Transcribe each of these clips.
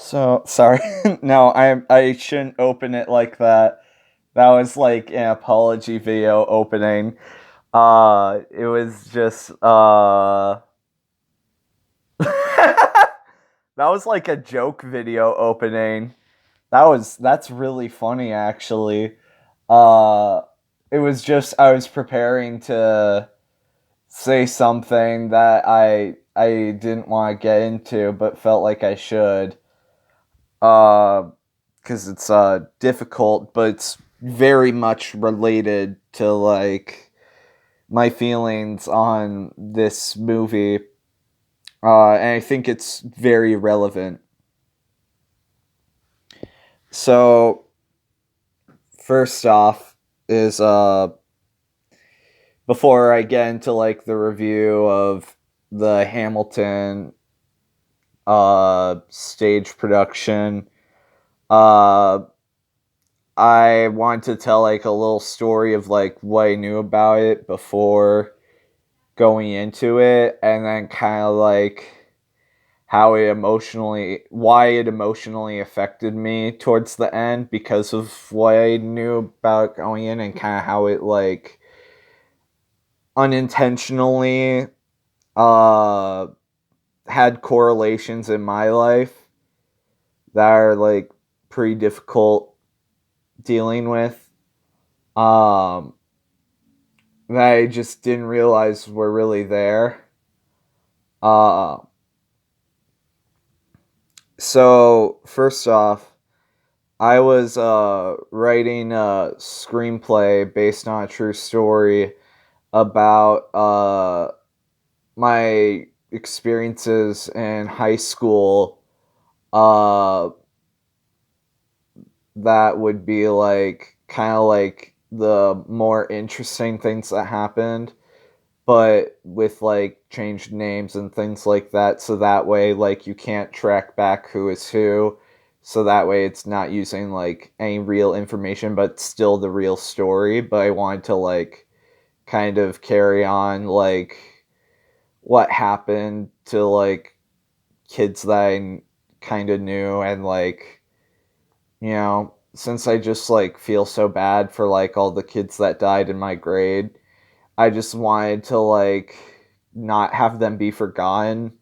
So sorry. No, I shouldn't open it like that. That was like an apology video opening. It was just that was like a joke video opening. That's really funny actually. Uh it was just I was preparing to say something that I didn't want to get into but felt like I should. Uh because it's difficult, but it's very much related to like my feelings on this movie, and I think it's very relevant. So first off, is before I get into like the review of the Hamilton stage production, uh I want to tell like a little story of like what I knew about it before going into it, and then kind of like why it emotionally affected me towards the end because of what I knew about going in, and kind of how it like unintentionally uh had correlations in my life that are like pretty difficult dealing with. Um, that I just didn't realize were really there. Uh, so first off, I was writing a screenplay based on a true story about my experiences in high school. Uh, that would be like kind of like the more interesting things that happened, but with like changed names and things like that, so that way like you can't track back who is who, so that way it's not using like any real information but still the real story. But I wanted to like kind of carry on like what happened to like kids that I kind of knew, and like, since I just like feel so bad for like all the kids that died in my grade, I just wanted to like not have them be forgotten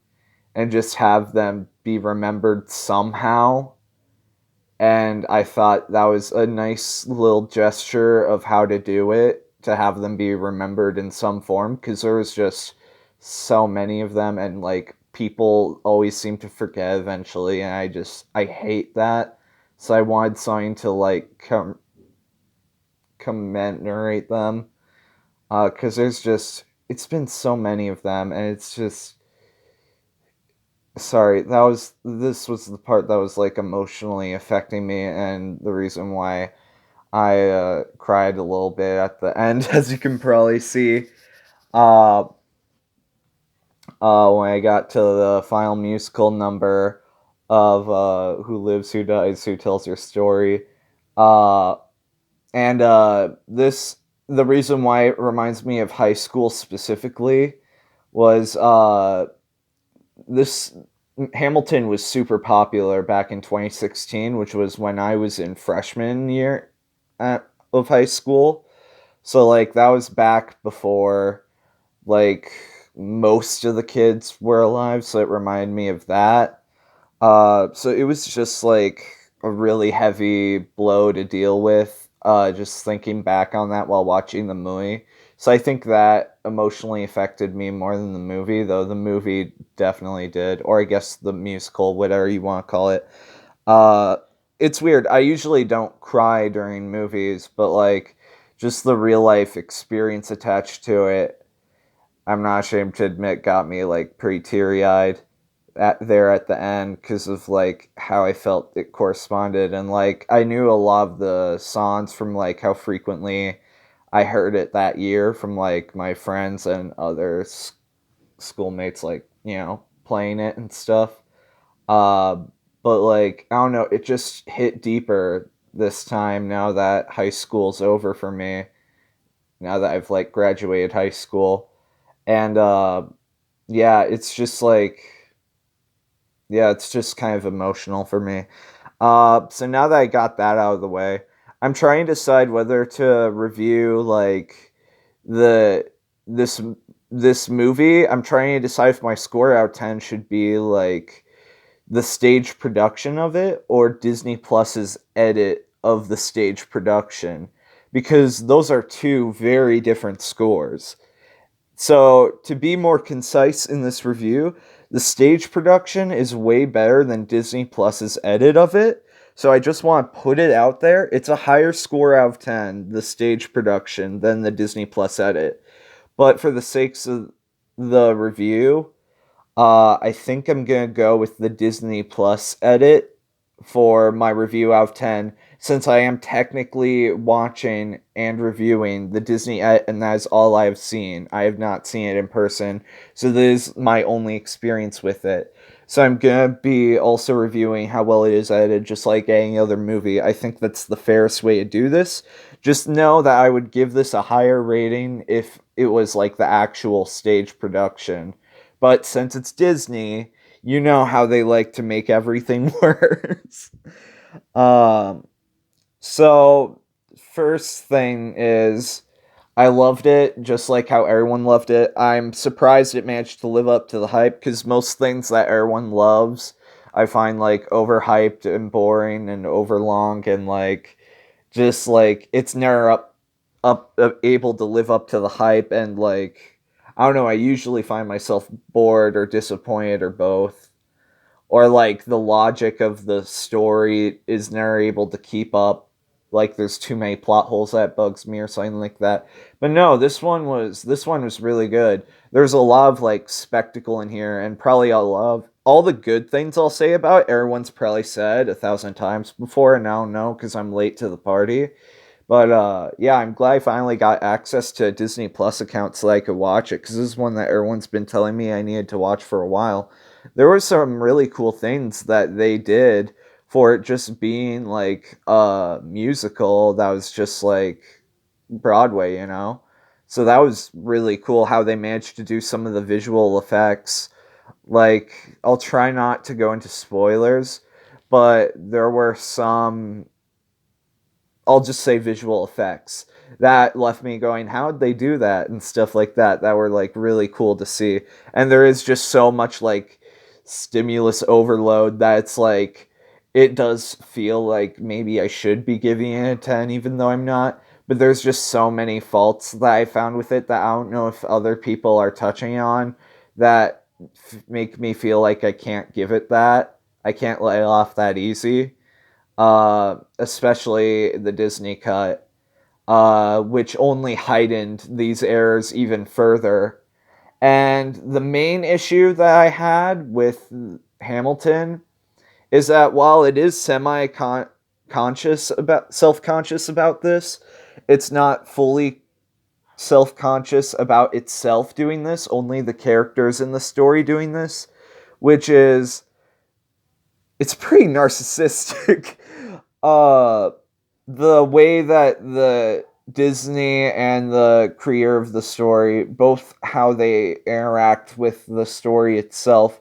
and just have them be remembered somehow. And I thought that was a nice little gesture of how to do it, to have them be remembered in some form, because there was just so many of them, and like people always seem to forget eventually, and I hate that. So I wanted something to like commemorate them, because it's been so many of them, and it's just, sorry, this was the part that was like emotionally affecting me, and the reason why I cried a little bit at the end, as you can probably see, uh, when I got to the final musical number of Who Lives, Who Dies, Who Tells Your Story. Uh, and this the reason why it reminds me of high school specifically was this Hamilton was super popular back in 2016, which was when I was in freshman year of high school. So like that was back before like most of the kids were alive, so it reminded me of that. So it was just like a really heavy blow to deal with, just thinking back on that while watching the movie. So I think that emotionally affected me more than the movie, though the movie definitely did, or I guess the musical, whatever you want to call it. Uh, it's weird. I usually don't cry during movies, but like just the real life experience attached to it, I'm not ashamed to admit, got me like pretty teary eyed at the end because of like how I felt it corresponded, and like I knew a lot of the songs from like how frequently I heard it that year from like my friends and other schoolmates, like playing it and stuff. Uh, but like I don't know, it just hit deeper this time now that high school's over for me. Now that I've like graduated high school, and yeah, it's just like, Yeah, it's just kind of emotional for me. So now that I got that out of the way, I'm trying to decide whether to review like the this this movie. I'm trying to decide if my score out of 10 should be like the stage production of it or Disney Plus's edit of the stage production, because those are two very different scores. So, to be more concise in this review, the stage production is way better than Disney Plus's edit of it. So, I just want to put it out there. It's a higher score out of 10, the stage production, than the Disney Plus edit. But for the sakes of the review, I think I'm gonna go with the Disney Plus edit for my review out of 10, since I am technically watching and reviewing the Disney edit, and that is all I have seen. I have not seen it in person, so this is my only experience with it. So I'm gonna be also reviewing how well it is edited, just like any other movie. I think that's the fairest way to do this. Just know that I would give this a higher rating if it was like the actual stage production, but since it's Disney, you know how they like to make everything worse. um, so, first thing is, I loved it just like how everyone loved it. I'm surprised it managed to live up to the hype, because most things that everyone loves, I find like overhyped and boring and overlong, and like just like it's never able to live up to the hype, and like I don't know, I usually find myself bored or disappointed or both, or like the logic of the story is never able to keep up, like there's too many plot holes that bugs me or something like that. But no, this one was really good. There's a lot of like spectacle in here, and probably a lot of all the good things I'll say about it, everyone's probably said 1,000 times before, and I don't know because I'm late to the party. But yeah, I'm glad I finally got access to a Disney Plus account so that I could watch it, because this is one that everyone's been telling me I needed to watch for a while. There were some really cool things that they did for it just being like a musical that was just like Broadway, you know? So that was really cool how they managed to do some of the visual effects. Like, I'll try not to go into spoilers, but there were some, I'll just say, visual effects that left me going, how'd they do that? And stuff like that, that were like really cool to see. And there is just so much like stimulus overload that it's like, it does feel like maybe I should be giving it a 10, even though I'm not. But there's just so many faults that I found with it that I don't know if other people are touching on, that make me feel like I can't give it that. I can't lay off that easy, especially the Disney cut, which only heightened these errors even further. And the main issue that I had with Hamilton is that while it is semi conscious about self conscious about this, it's not fully self conscious about itself doing this. Only the characters in the story doing this, which is, it's pretty narcissistic. uh the way that the Disney and the creator of the story, both how they interact with the story itself,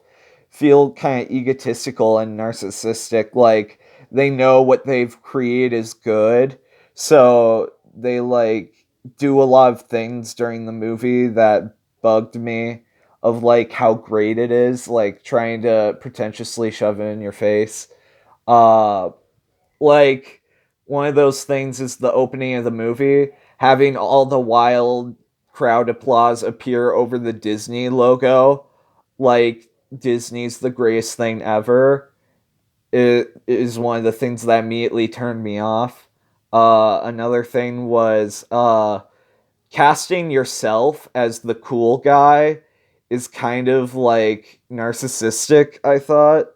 feel kind of egotistical and narcissistic. Like, they know what they've created is good, so they like do a lot of things during the movie that bugged me, of like how great it is, like trying to pretentiously shove it in your face. Uh like, one of those things is the opening of the movie, having all the wild crowd applause appear over the Disney logo, like Disney's the greatest thing ever. It is one of the things that immediately turned me off. Another thing was casting yourself as the cool guy is kind of like narcissistic, I thought.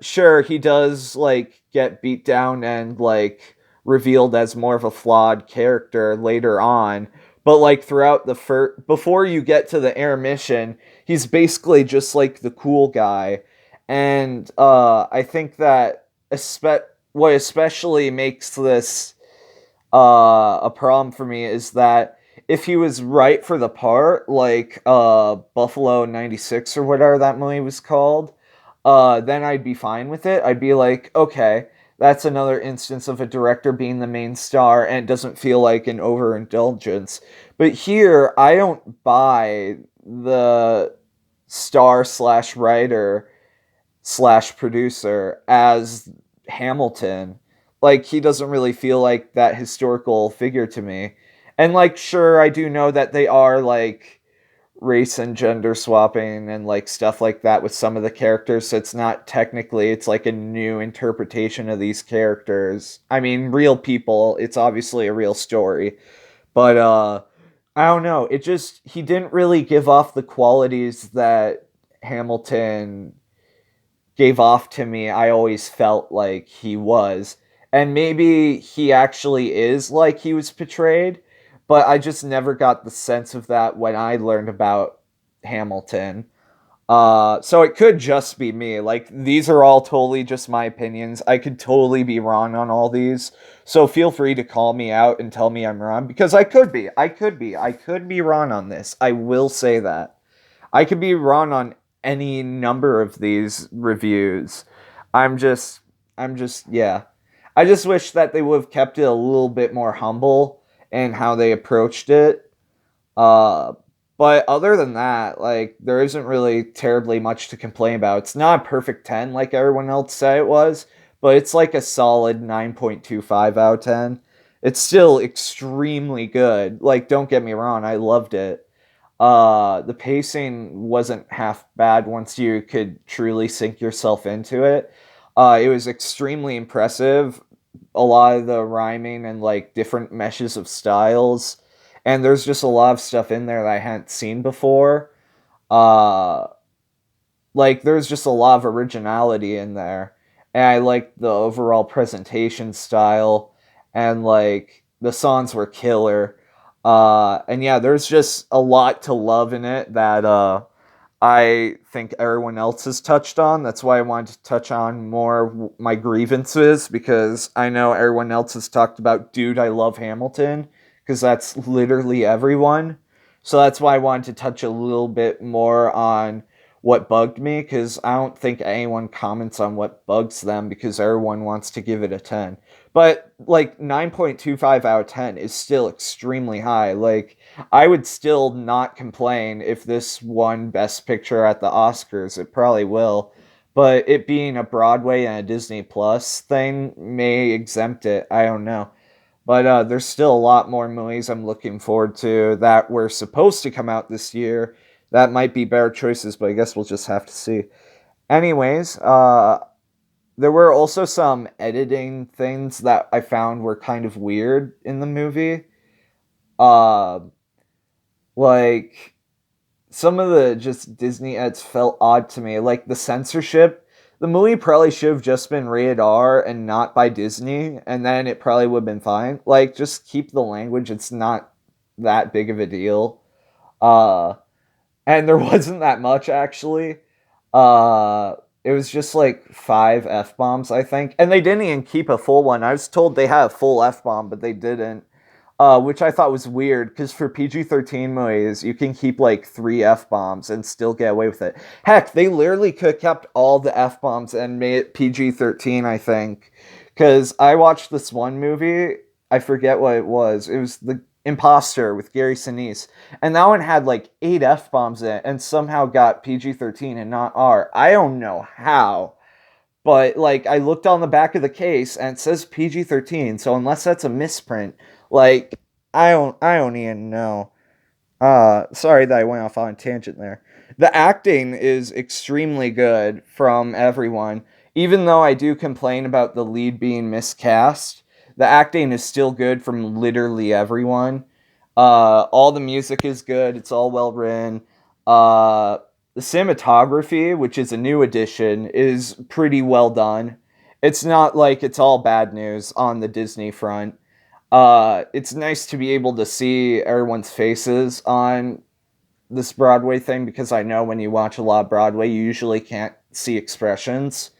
Sure, he does like get beat down and like revealed as more of a flawed character later on, but like throughout the first, before you get to the intermission, he's basically just like the cool guy. And I think that what especially makes this a problem for me is that if he was right for the part, like Buffalo 96 or whatever that movie was called, then I'd be fine with it. I'd be like, okay, that's another instance of a director being the main star and it doesn't feel like an overindulgence. But here, I don't buy the star slash writer slash producer as Hamilton. Like, he doesn't really feel like that historical figure to me. And, like, sure, I do know that they are, like, race and gender swapping and like stuff like that with some of the characters, so it's not technically, it's like a new interpretation of these characters. I mean, real people, it's obviously a real story, but I don't know, it just, he didn't really give off the qualities that Hamilton gave off to me. I always felt like he was, and maybe he actually is like he was portrayed, but I just never got the sense of that when I learned about Hamilton. So it could just be me. Like, these are all totally just my opinions. I could totally be wrong on all these. So feel free to call me out and tell me I'm wrong, because I could be. I could be wrong on this. I will say that. I could be wrong on any number of these reviews. I'm just yeah. I just wish that they would have kept it a little bit more humble in how they approached it. Uh, but other than that, like, there isn't really terribly much to complain about. It's not a perfect 10 like everyone else said it was, but it's like a solid 9.25 out of 10. It's still extremely good. Like, don't get me wrong, I loved it. The pacing wasn't half bad once you could truly sink yourself into it. It was extremely impressive. A lot of the rhyming and like different meshes of styles, and there's just a lot of stuff in there that I hadn't seen before. Uh, like, there's just a lot of originality in there, and I like the overall presentation style, and like the songs were killer. And yeah, there's just a lot to love in it that I think everyone else has touched on. That's why I wanted to touch on more my grievances, because I know everyone else has talked about, dude, I love Hamilton, because that's literally everyone. So that's why I wanted to touch a little bit more on what bugged me, because I don't think anyone comments on what bugs them, because everyone wants to give it a 10. But like 9.25 out of 10 is still extremely high. Like, I would still not complain if this won Best Picture at the Oscars. It probably will. But it being a Broadway and a Disney Plus thing may exempt it. I don't know. But there's still a lot more movies I'm looking forward to that were supposed to come out this year. That might be better choices, but I guess we'll just have to see. Anyways, there were also some editing things that I found were kind of weird in the movie. Uh, like, some of the just Disney ads felt odd to me. Like the censorship, the movie probably should have just been rated R and not by Disney, and then it probably would have been fine. Like, just keep the language. It's not that big of a deal. Uh, and there wasn't that much actually. Uh, it was just like five f bombs, I think, and they didn't even keep a full one. I was told they had a full f bomb, but they didn't. Which I thought was weird, because for PG-13 movies, you can keep like three f-bombs and still get away with it. Heck, they literally could have kept all the f-bombs and made it PG-13, I think. Because I watched this one movie, I forget what it was. It was The Imposter with Gary Sinise, and that one had like 8 f-bombs in it, and somehow got PG-13 and not R. I don't know how. But like, I looked on the back of the case and it says PG-13, so unless that's a misprint, like, I don't even know. Sorry that I went off on a tangent there. The acting is extremely good from everyone. Even though I do complain about the lead being miscast, the acting is still good from literally everyone. All the music is good. It's all well written. Uh, the cinematography, which is a new addition, is pretty well done. It's not like it's all bad news on the Disney front. It's nice to be able to see everyone's faces on this Broadway thing, because I know when you watch a lot of Broadway, you usually can't see expressions.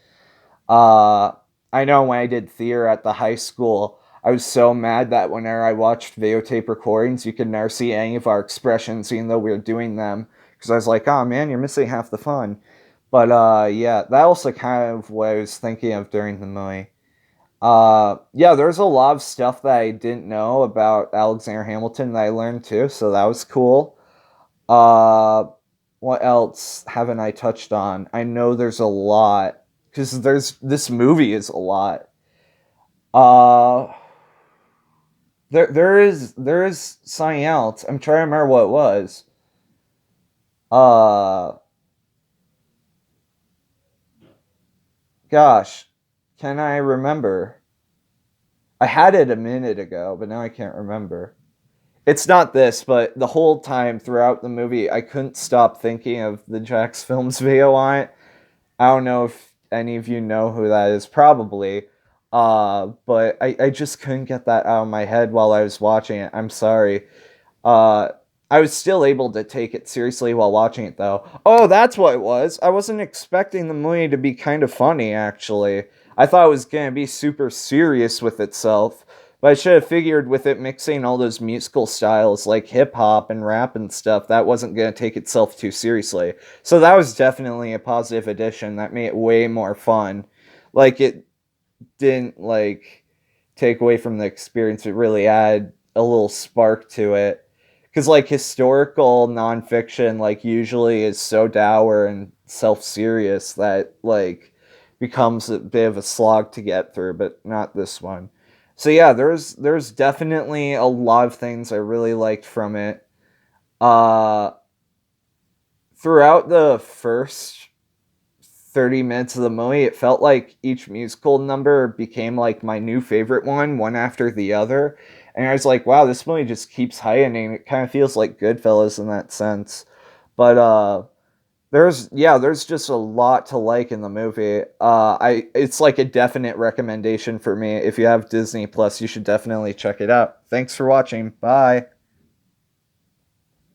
Uh, I know when I did theater at the high school, I was so mad that whenever I watched videotape recordings, you could never see any of our expressions, even though we were doing them. Because I was like, oh man, you're missing half the fun. But yeah, that also kind of what I was thinking of during the movie. Yeah, there's a lot of stuff that I didn't know about Alexander Hamilton that I learned too, so that was cool. Uh, what else haven't I touched on? I know there's a lot because there's this movie is a lot. Uh, there is something else. I'm trying to remember what it was. Uh, gosh, can I remember? I had it a minute ago, but now I can't remember. It's not this, but the whole time throughout the movie, I couldn't stop thinking of the Jax Films video on it. I don't know if any of you know who that is, probably. But I just couldn't get that out of my head while I was watching it. I'm sorry. Uh, I was still able to take it seriously while watching it, though. Oh, that's what it was. I wasn't expecting the movie to be kind of funny, actually. I thought it was going to be super serious with itself. But I should have figured with it mixing all those musical styles like hip hop and rap and stuff, that wasn't going to take itself too seriously. So that was definitely a positive addition that made it way more fun. Like, it didn't, like, take away from the experience. It really added a little spark to it. Because, like, historical nonfiction, like, usually is so dour and self-serious that, like, becomes a bit of a slog to get through, but not this one. So yeah, there's definitely a lot of things I really liked from it. Uh, throughout the first 30 minutes of the movie, it felt like each musical number became like my new favorite one after the other. And I was like, wow, this movie just keeps heightening. It kind of feels like Goodfellas in that sense. But there's just a lot to like in the movie. I it's like a definite recommendation for me. If you have Disney Plus, you should definitely check it out. Thanks for watching. Bye.